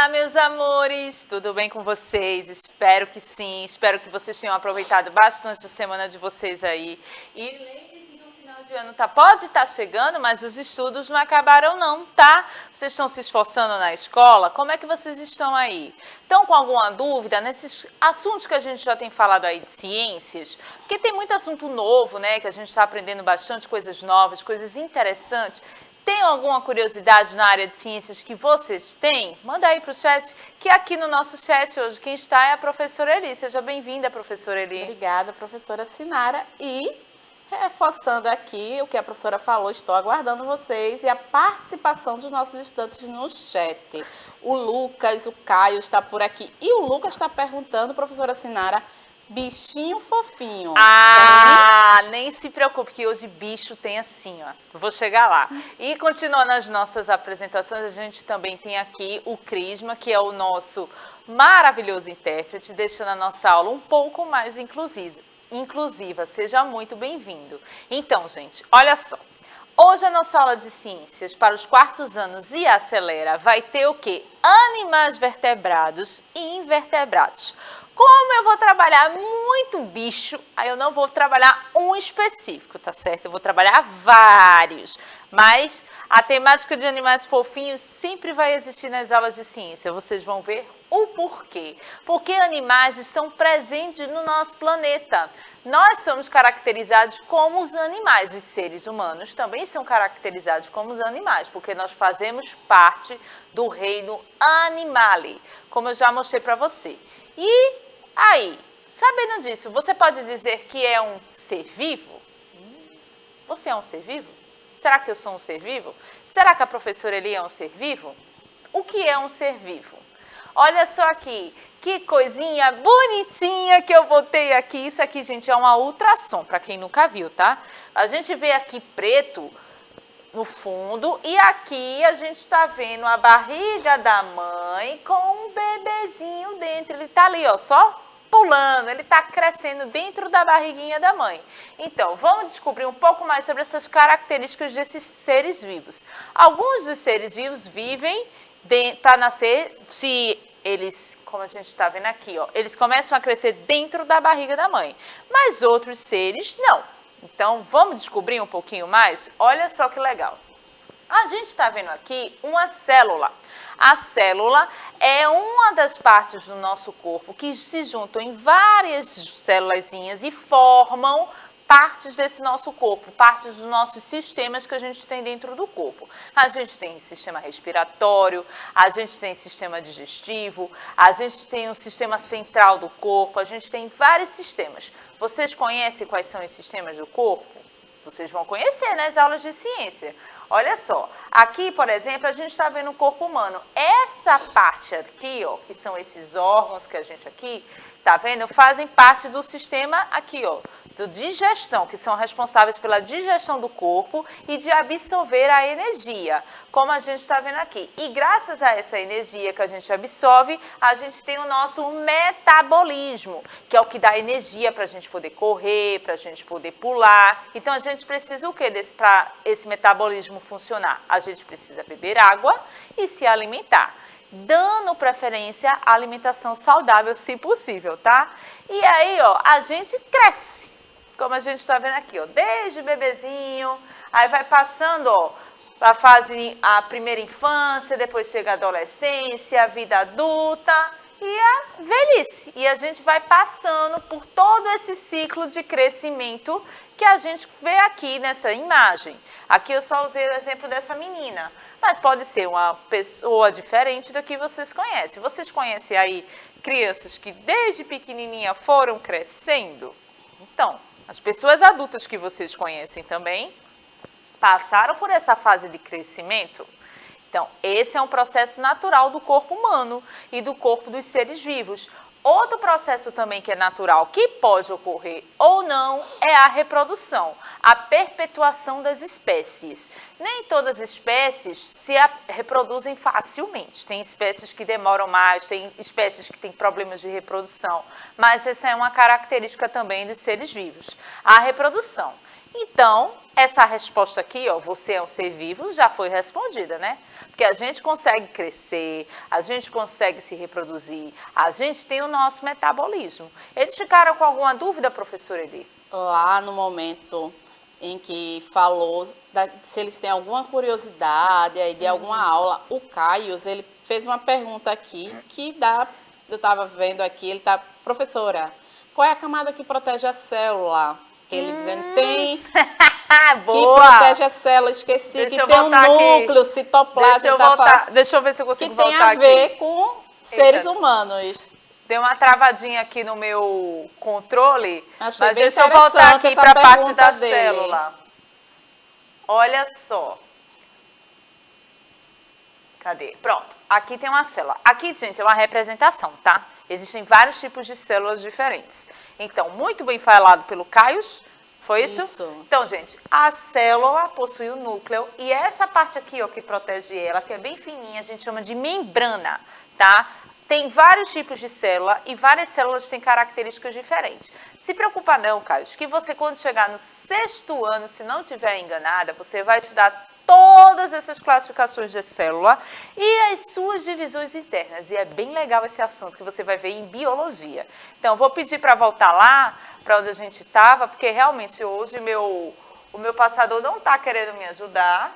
Olá, meus amores! Tudo bem com vocês? Espero que sim. Espero que vocês tenham aproveitado bastante a semana de vocês aí. E lembre-se que o final de ano pode estar chegando, mas os estudos não acabaram não, tá? Vocês estão se esforçando na escola? Como é que vocês estão aí? Estão com alguma dúvida nesses assuntos que a gente já tem falado aí de ciências? Porque tem muito assunto novo, né? Que a gente está aprendendo bastante coisas novas, coisas interessantes. Tem alguma curiosidade na área de ciências que vocês têm? Manda aí para o chat, que aqui no nosso chat hoje quem está é a professora Eli. Seja bem-vinda, professora Eli. Obrigada, professora Sinara. E, reforçando aqui o que a professora falou, estou aguardando vocês e a participação dos nossos estudantes no chat. O Lucas, o Caio está por aqui. E o Lucas está perguntando, professora Sinara, bichinho fofinho. Nem se preocupe que hoje bicho tem assim, ó. Vou chegar lá. E continuando as nossas apresentações, a gente também tem aqui o Crisma, que é o nosso maravilhoso intérprete, deixando a nossa aula um pouco mais inclusiva. Seja muito bem-vindo. Então, gente, olha só. Hoje a nossa aula de ciências para os quartos anos e acelera vai ter o quê? Animais vertebrados e invertebrados. Como eu vou trabalhar muito bicho, aí eu não vou trabalhar um específico, tá certo? Eu vou trabalhar vários, mas a temática de animais fofinhos sempre vai existir nas aulas de ciência. Vocês vão ver o porquê. Porque animais estão presentes no nosso planeta. Nós somos caracterizados como os animais, os seres humanos também são caracterizados como os animais, porque nós fazemos parte do reino animale, como eu já mostrei para você. E aí, sabendo disso, você pode dizer que é um ser vivo? Você é um ser vivo? Será que eu sou um ser vivo? Será que a professora Eli é um ser vivo? O que é um ser vivo? Olha só aqui, que coisinha bonitinha que eu botei aqui. Isso aqui, gente, é uma ultrassom, para quem nunca viu, tá? A gente vê aqui preto no fundo e aqui a gente está vendo a barriga da mãe com um bebezinho dentro. Ele está ali, ó, só pulando, ele está crescendo dentro da barriguinha da mãe. Então, vamos descobrir um pouco mais sobre essas características desses seres vivos. Alguns dos seres vivos vivem para nascer, se eles, como a gente está vendo aqui, ó, eles começam a crescer dentro da barriga da mãe, mas outros seres não. Então, vamos descobrir um pouquinho mais? Olha só que legal. A gente está vendo aqui uma célula. A célula é uma das partes do nosso corpo que se juntam em várias célulazinhas e formam partes desse nosso corpo, partes dos nossos sistemas que a gente tem dentro do corpo. A gente tem sistema respiratório, a gente tem sistema digestivo, a gente tem um sistema central do corpo, a gente tem vários sistemas. Vocês conhecem quais são os sistemas do corpo? Vocês vão conhecer nas aulas de ciência. Olha só, aqui, por exemplo, a gente está vendo o corpo humano. Essa parte aqui, ó, que são esses órgãos que a gente aqui, tá vendo? Fazem parte do sistema aqui, ó, de digestão, que são responsáveis pela digestão do corpo e de absorver a energia, como a gente está vendo aqui. E graças a essa energia que a gente absorve, a gente tem o nosso metabolismo, que é o que dá energia para a gente poder correr, para a gente poder pular. Então, a gente precisa o quê para esse metabolismo funcionar? A gente precisa beber água e se alimentar, dando preferência à alimentação saudável, se possível, tá? E aí, ó, a gente cresce, como a gente está vendo aqui, ó, desde bebezinho, aí vai passando, ó, a primeira infância, depois chega a adolescência, a vida adulta e a velhice. E a gente vai passando por todo esse ciclo de crescimento que a gente vê aqui nessa imagem. Aqui eu só usei o exemplo dessa menina, mas pode ser uma pessoa diferente do que vocês conhecem. Vocês conhecem aí crianças que desde pequenininha foram crescendo? Então, as pessoas adultas que vocês conhecem também passaram por essa fase de crescimento. Então, esse é um processo natural do corpo humano e do corpo dos seres vivos. Outro processo também que é natural, que pode ocorrer ou não, é a reprodução, a perpetuação das espécies. Nem todas as espécies se reproduzem facilmente. Tem espécies que demoram mais, tem espécies que têm problemas de reprodução, mas essa é uma característica também dos seres vivos, a reprodução. Então, essa resposta aqui, ó, você é um ser vivo, já foi respondida, né? Porque a gente consegue crescer, a gente consegue se reproduzir, a gente tem o nosso metabolismo. Eles ficaram com alguma dúvida, professora Eli? Lá no momento em que falou se eles têm alguma curiosidade aí de alguma aula, o Caio, ele fez uma pergunta aqui que eu estava vendo aqui, ele tá, professora, qual é a camada que protege a célula? Ele dizendo, tem que Boa! protege a célula, esqueci Deixa que eu tem um voltar aqui. núcleo citoplasma. Deixa eu ver se eu consigo que tem voltar a ver aqui. com seres humanos. Deu uma travadinha aqui no meu controle, Achei mas bem deixa eu voltar aqui interessante para a essa parte da pergunta dele. célula. Olha só. Cadê? Pronto. Aqui tem uma célula. Aqui, gente, é uma representação, tá? Existem vários tipos de células diferentes. Então, muito bem falado pelo Caio. Foi isso? Isso. Então, gente, a célula possui o núcleo e essa parte aqui, ó, que protege ela, que é bem fininha, a gente chama de membrana, tá? Tem vários tipos de célula e várias células têm características diferentes. Se preocupa não, Caio, que você quando chegar no 6º ano, se não estiver enganada, você vai te dar todas essas classificações de célula e as suas divisões internas. E é bem legal esse assunto que você vai ver em biologia. Então, vou pedir para voltar lá, para onde a gente estava, porque realmente hoje o meu passador não está querendo me ajudar.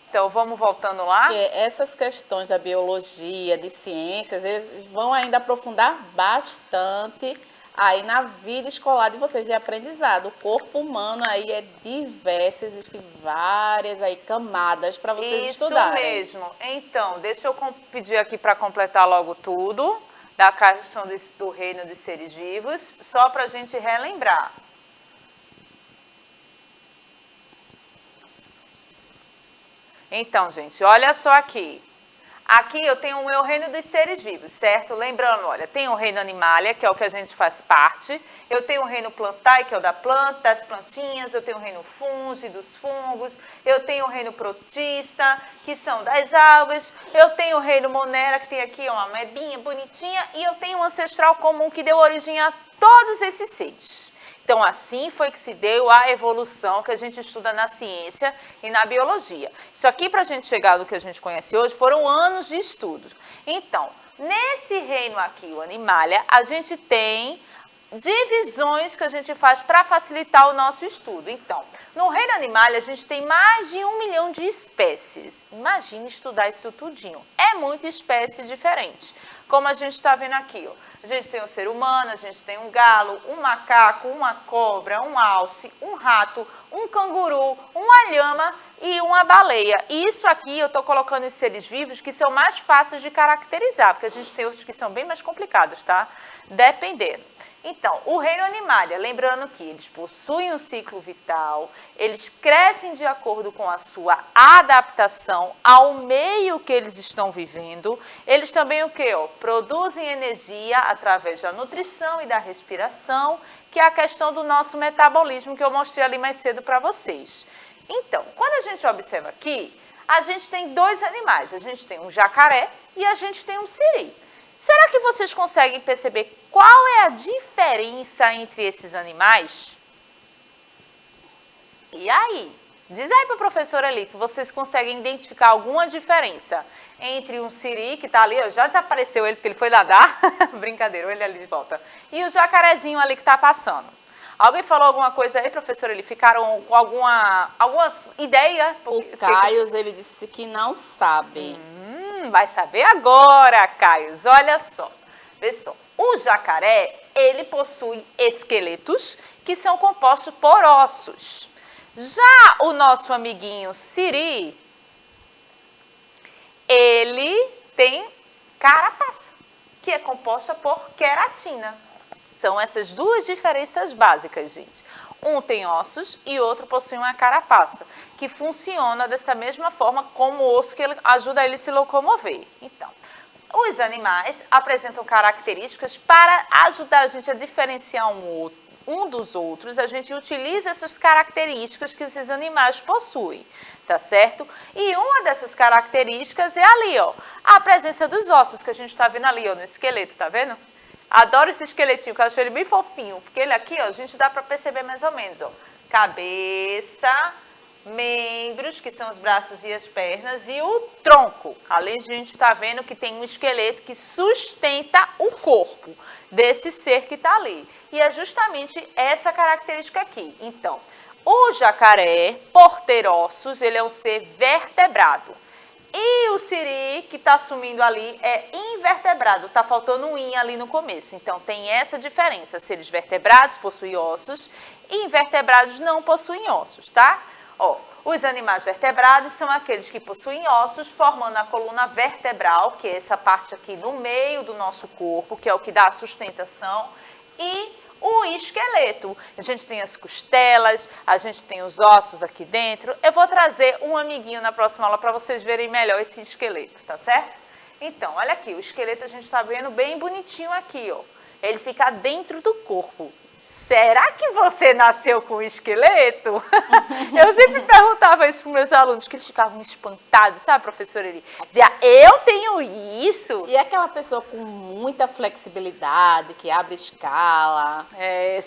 Então, vamos voltando lá. Porque essas questões da biologia, de ciências, eles vão ainda aprofundar bastante aí na vida escolar de vocês, de aprendizado. O corpo humano aí é diverso, existem várias aí camadas para vocês estudarem. Isso mesmo. Então, deixa eu pedir aqui para completar logo tudo da questão do reino dos seres vivos, só para a gente relembrar. Então, gente, olha só aqui. Aqui eu tenho o meu reino dos seres vivos, certo? Lembrando, olha, tem o reino animalia, que é o que a gente faz parte. Eu tenho o reino plantae, que é o da planta, das plantinhas. Eu tenho o reino fungi, dos fungos. Eu tenho o reino protista, que são das algas. Eu tenho o reino monera, que tem aqui uma amebinha bonitinha. E eu tenho o ancestral comum, que deu origem a todos esses seres. Então, assim foi que se deu a evolução que a gente estuda na ciência e na biologia. Isso aqui, para a gente chegar no que a gente conhece hoje, foram anos de estudo. Então, nesse reino aqui, o Animalia, a gente tem divisões que a gente faz para facilitar o nosso estudo. Então, no reino Animalia, a gente tem mais de 1 milhão de espécies. Imagine estudar isso tudinho. É muita espécie diferente. Como a gente está vendo aqui, ó. A gente tem um ser humano, a gente tem um galo, um macaco, uma cobra, um alce, um rato, um canguru, uma lhama e uma baleia. E isso aqui eu estou colocando os seres vivos que são mais fáceis de caracterizar, porque a gente tem outros que são bem mais complicados, tá? Dependendo. Então, o reino Animalia, lembrando que eles possuem um ciclo vital, eles crescem de acordo com a sua adaptação ao meio que eles estão vivendo. Eles também o quê? Produzem energia através da nutrição e da respiração, que é a questão do nosso metabolismo que eu mostrei ali mais cedo para vocês. Então, quando a gente observa aqui, a gente tem 2 animais. A gente tem um jacaré e a gente tem um siri. Será que vocês conseguem perceber qual é a diferença entre esses animais? E aí? Diz aí para a professora ali que vocês conseguem identificar alguma diferença entre um siri, que está ali, ó, já desapareceu ele porque ele foi nadar, brincadeira, ele ali de volta, e o jacarezinho ali que está passando. Alguém falou alguma coisa aí, professora? Eles ficaram com alguma ideia? O Caio, ele disse que não sabe. Vai saber agora, Caio. Olha só. Vê só. O jacaré, ele possui esqueletos que são compostos por ossos. Já o nosso amiguinho siri, ele tem carapaça, que é composta por queratina. São essas 2 diferenças básicas, gente. Um tem ossos e outro possui uma carapaça, que funciona dessa mesma forma como o osso que ajuda ele a se locomover. Então, os animais apresentam características para ajudar a gente a diferenciar um dos outros. A gente utiliza essas características que esses animais possuem, tá certo? E uma dessas características é ali, ó, a presença dos ossos, que a gente está vendo ali, ó, no esqueleto, tá vendo? Adoro esse esqueletinho, que eu acho ele bem fofinho. Porque ele aqui, ó, a gente dá para perceber mais ou menos, ó. Cabeça, membros, que são os braços e as pernas, e o tronco. Ali a gente está vendo que tem um esqueleto que sustenta o corpo desse ser que está ali. E é justamente essa característica aqui. Então, o jacaré, por ter ossos, ele é um ser vertebrado. E o siri, que está sumindo ali, é invertebrado. Está faltando um in ali no começo. Então, tem essa diferença. Seres vertebrados possuem ossos e invertebrados não possuem ossos, tá? Ó, os animais vertebrados são aqueles que possuem ossos, formando a coluna vertebral, que é essa parte aqui no meio do nosso corpo, que é o que dá a sustentação, e o esqueleto. A gente tem as costelas, a gente tem os ossos aqui dentro. Eu vou trazer um amiguinho na próxima aula para vocês verem melhor esse esqueleto, tá certo? Então, olha aqui, o esqueleto a gente está vendo bem bonitinho aqui, ó. Ele fica dentro do corpo. Será que você nasceu com esqueleto? Eu sempre perguntava isso para os meus alunos, que eles ficavam espantados, sabe, professora Eli? Dizia, eu tenho isso. E aquela pessoa com muita flexibilidade, que abre escala.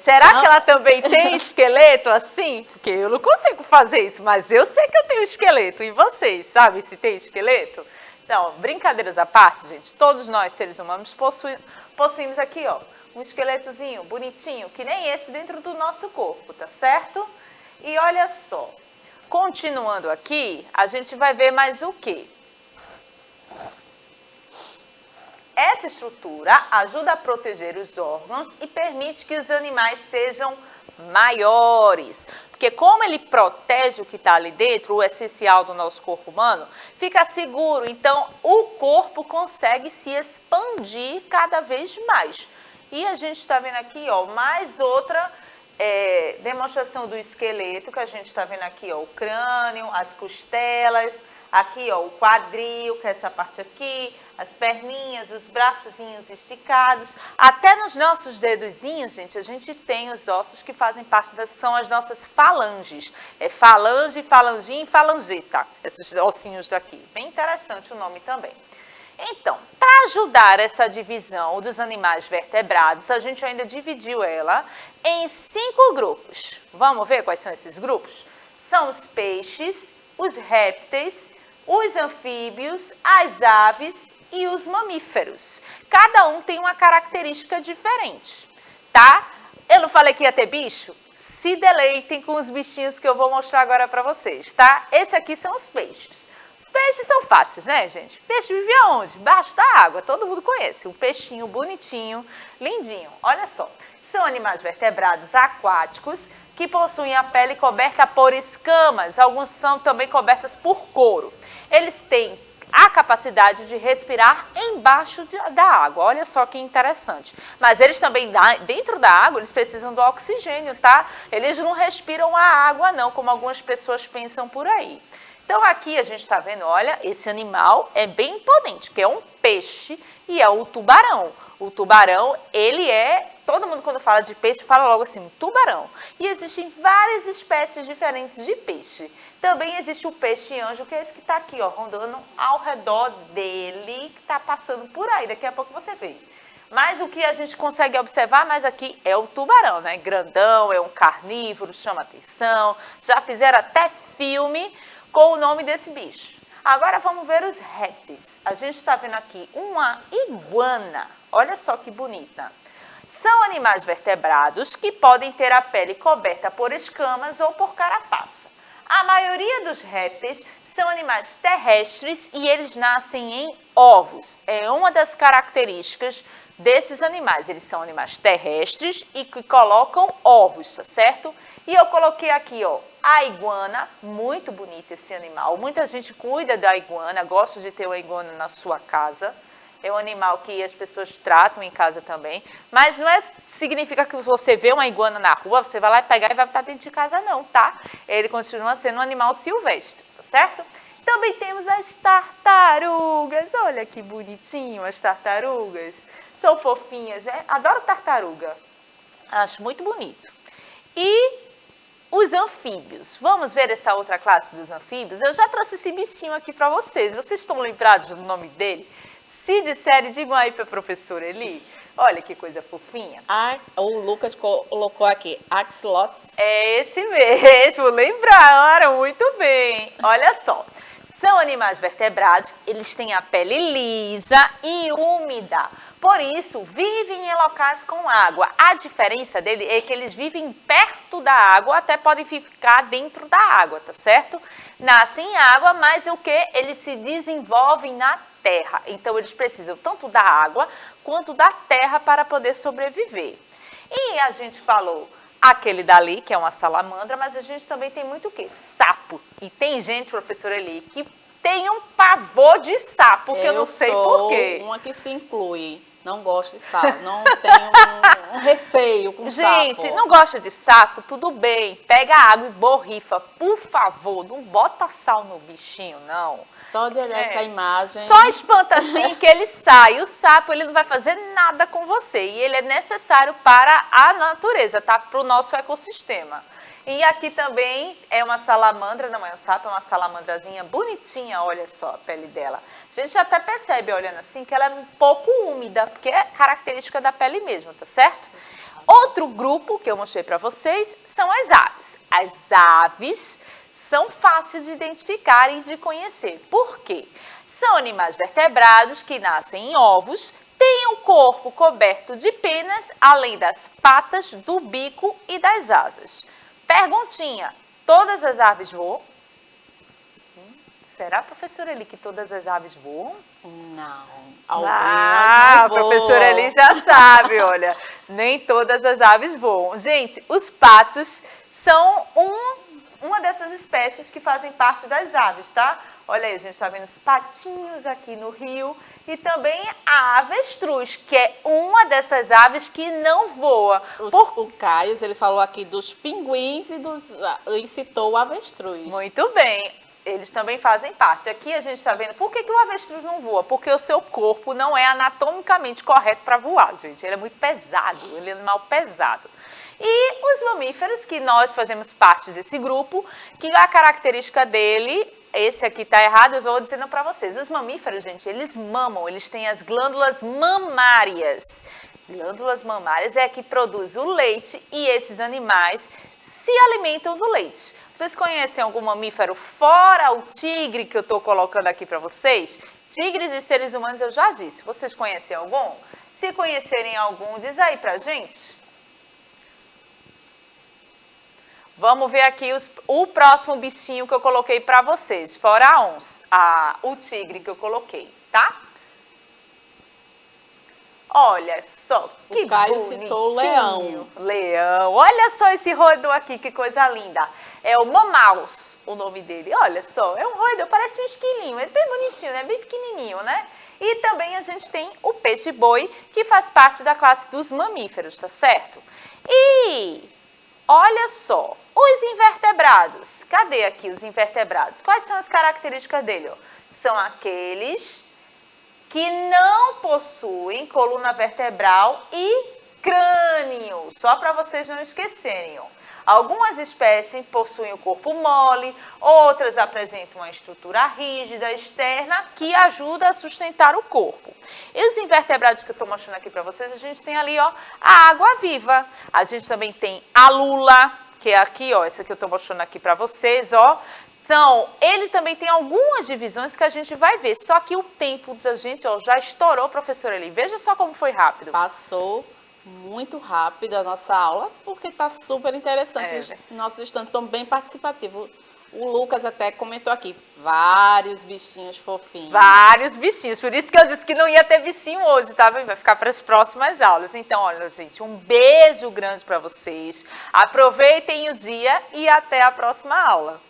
Será que ela também tem esqueleto assim? Porque eu não consigo fazer isso, mas eu sei que eu tenho esqueleto. E vocês, sabem se tem esqueleto? Então, brincadeiras à parte, gente, todos nós, seres humanos, possuímos aqui, ó, um esqueletozinho bonitinho, que nem esse dentro do nosso corpo, tá certo? E olha só, continuando aqui, a gente vai ver mais o quê? Essa estrutura ajuda a proteger os órgãos e permite que os animais sejam maiores. Porque como ele protege o que está ali dentro, o essencial do nosso corpo humano, fica seguro. Então, o corpo consegue se expandir cada vez mais. E a gente está vendo aqui, ó, mais outra demonstração do esqueleto, que a gente está vendo aqui, ó, o crânio, as costelas, aqui, ó, o quadril, que é essa parte aqui, as perninhas, os braçozinhos esticados. Até nos nossos dedozinhos, gente, a gente tem os ossos que fazem parte são as nossas falanges. É falange, falanginha e falangeta, esses ossinhos daqui. Bem interessante o nome também. Então, para ajudar essa divisão dos animais vertebrados, a gente ainda dividiu ela em 5 grupos. Vamos ver quais são esses grupos? São os peixes, os répteis, os anfíbios, as aves e os mamíferos. Cada um tem uma característica diferente, tá? Eu não falei que ia ter bicho? Se deleitem com os bichinhos que eu vou mostrar agora para vocês, tá? Esse aqui são os peixes. Os peixes são fáceis, né, gente? Peixe vive aonde? Embaixo da água, todo mundo conhece. Um peixinho bonitinho, lindinho. Olha só, são animais vertebrados aquáticos que possuem a pele coberta por escamas. Alguns são também cobertas por couro. Eles têm a capacidade de respirar embaixo da água. Olha só que interessante. Mas eles também, dentro da água, eles precisam do oxigênio, tá? Eles não respiram a água, não, como algumas pessoas pensam por aí. Então, aqui a gente está vendo, olha, esse animal é bem imponente, que é um peixe e é o tubarão. O tubarão, ele é, todo mundo quando fala de peixe fala logo assim, um tubarão. E existem várias espécies diferentes de peixe. Também existe o peixe-anjo, que é esse que está aqui, ó, rondando ao redor dele, que está passando por aí, daqui a pouco você vê. Mas o que a gente consegue observar mais aqui é o tubarão, né? Grandão, é um carnívoro, chama atenção. Já fizeram até filme com o nome desse bicho. Agora vamos ver os répteis. A gente está vendo aqui uma iguana. Olha só que bonita. São animais vertebrados que podem ter a pele coberta por escamas ou por carapaça. A maioria dos répteis são animais terrestres e eles nascem em ovos. É uma das características desses animais. Eles são animais terrestres e que colocam ovos, tá certo? E eu coloquei aqui, ó, a iguana, muito bonito esse animal. Muita gente cuida da iguana, gosta de ter uma iguana na sua casa. É um animal que as pessoas tratam em casa também. Mas não significa que você vê uma iguana na rua, você vai lá pegar e vai botar dentro de casa, não, tá? Ele continua sendo um animal silvestre, tá certo? Também temos as tartarugas. Olha que bonitinho as tartarugas. São fofinhas, né? Adoro tartaruga. Acho muito bonito. E os anfíbios. Vamos ver essa outra classe dos anfíbios? Eu já trouxe esse bichinho aqui para vocês. Vocês estão lembrados do nome dele? Se disserem, digam aí para a professora Eli. Olha que coisa fofinha. O Lucas colocou aqui, axolotes. É esse mesmo, lembraram muito bem. Olha só, são animais vertebrados, eles têm a pele lisa e úmida. Por isso, vivem em locais com água. A diferença dele é que eles vivem perto da água, até podem ficar dentro da água, tá certo? Nascem em água, mas o que? Eles se desenvolvem na terra. Então, eles precisam tanto da água quanto da terra para poder sobreviver. E a gente falou aquele dali, que é uma salamandra, mas a gente também tem muito o quê? Sapo. E tem gente, professora Eli, que tem um pavor de sapo, que eu não sei por quê. Uma que se inclui. Não gosto de sapo, não tenho um receio com sapo. Gente, não gosta de sapo? Tudo bem, pega água e borrifa. Por favor, não bota sal no bichinho, não. Só de olhar essa imagem... Só espanta assim que ele sai. O sapo, ele não vai fazer nada com você. E ele é necessário para a natureza, tá? Para o nosso ecossistema. E aqui também é uma salamandra, não é um sapo, é uma salamandrazinha bonitinha, olha só a pele dela. A gente até percebe, olhando assim, que ela é um pouco úmida, porque é característica da pele mesmo, tá certo? Outro grupo que eu mostrei para vocês são as aves. As aves são fáceis de identificar e de conhecer. Por quê? São animais vertebrados que nascem em ovos, têm o corpo coberto de penas, além das patas, do bico e das asas. Perguntinha, todas as aves voam? Será, professora Eli, que todas as aves voam? Não, algumas não a professora Eli já sabe, olha, nem todas as aves voam. Gente, os patos são uma dessas espécies que fazem parte das aves, tá? Olha aí, a gente está vendo os patinhos aqui no rio e também a avestruz, que é uma dessas aves que não voa. O Caio, ele falou aqui dos pinguins e citou o avestruz. Muito bem, eles também fazem parte. Aqui a gente está vendo, por que o avestruz não voa? Porque o seu corpo não é anatomicamente correto para voar, gente. Ele é muito pesado, ele é um animal pesado. E os mamíferos, que nós fazemos parte desse grupo, que a característica dele, esse aqui está errado, eu vou dizendo para vocês. Os mamíferos, gente, eles mamam, eles têm as glândulas mamárias. Glândulas mamárias é a que produz o leite e esses animais se alimentam do leite. Vocês conhecem algum mamífero fora o tigre que eu estou colocando aqui para vocês? Tigres e seres humanos eu já disse. Vocês conhecem algum? Se conhecerem algum, diz aí pra gente. Vamos ver aqui o próximo bichinho que eu coloquei para vocês, fora o tigre que eu coloquei, tá? Olha só, que o Caio bonitinho. citou o leão. Leão, olha só esse roedor aqui, que coisa linda. É o mamaus, o nome dele, olha só, é um roedor, parece um esquilinho, é bem bonitinho, é bem pequenininho, né? E também a gente tem o peixe-boi, que faz parte da classe dos mamíferos, tá certo? E olha só, os invertebrados. Cadê aqui os invertebrados? Quais são as características dele? São aqueles que não possuem coluna vertebral e crânio. Só para vocês não esquecerem. Algumas espécies possuem o corpo mole, outras apresentam uma estrutura rígida externa que ajuda a sustentar o corpo. E os invertebrados que eu estou mostrando aqui para vocês, a gente tem ali, ó, a água-viva. A gente também tem a lula, que é aqui, ó, essa que eu estou mostrando aqui para vocês, ó. Então, eles também têm algumas divisões que a gente vai ver. Só que o tempo da gente, ó, já estourou, professora Eli. Veja só como foi rápido. Passou muito rápido a nossa aula, porque está super interessante. Os nossos estudantes estão bem participativos. O Lucas até comentou aqui, vários bichinhos fofinhos. Vários bichinhos, por isso que eu disse que não ia ter bichinho hoje, tá? Vai ficar para as próximas aulas. Então, olha, gente, um beijo grande para vocês. Aproveitem o dia e até a próxima aula.